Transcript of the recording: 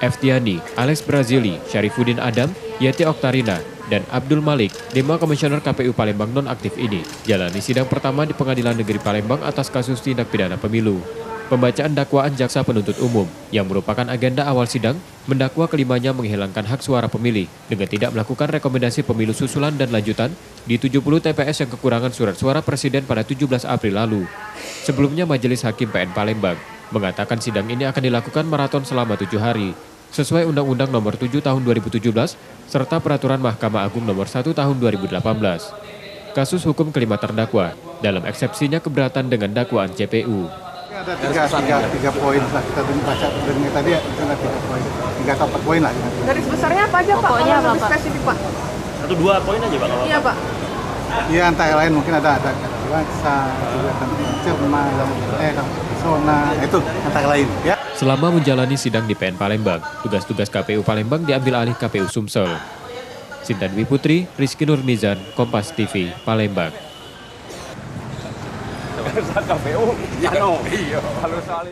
Eftiani, Alex Brazili, Syarifuddin Adam, Yeti Oktarina, dan Abdul Malik, 5 komisioner KPU Palembang nonaktif ini, jalani sidang pertama di Pengadilan Negeri Palembang atas kasus tindak pidana pemilu. Pembacaan dakwaan jaksa penuntut umum, yang merupakan agenda awal sidang, mendakwa kelimanya menghilangkan hak suara pemilih dengan tidak melakukan rekomendasi pemilu susulan dan lanjutan di 70 TPS yang kekurangan surat suara presiden pada 17 April lalu. Sebelumnya Majelis Hakim PN Palembang mengatakan sidang ini akan dilakukan maraton selama 7 hari, sesuai Undang-Undang Nomor 7 Tahun 2017 serta Peraturan Mahkamah Agung Nomor 1 Tahun 2018. Kasus hukum kelima terdakwa, dalam eksepsinya keberatan dengan dakwaan JPU. Ada tiga poin lah, kita baca dengar tadi ya, ada 3 poin, 3 atau 4 poin lah. Garis besarnya apa aja Pak? Pokoknya Kalau lebih apa, Pak? spesifik Pak? 1-2 poin aja Pak? Iya Pak. Iya, antara lain mungkin ada rasa, juga cermat, pesona, itu antara lain ya. Selama menjalani sidang di PN Palembang, tugas-tugas KPU Palembang diambil alih KPU Sumsel. Sinta Dwi Putri, Rizky Nurnizan, Kompas TV, Palembang. KPU, iya, kalau soal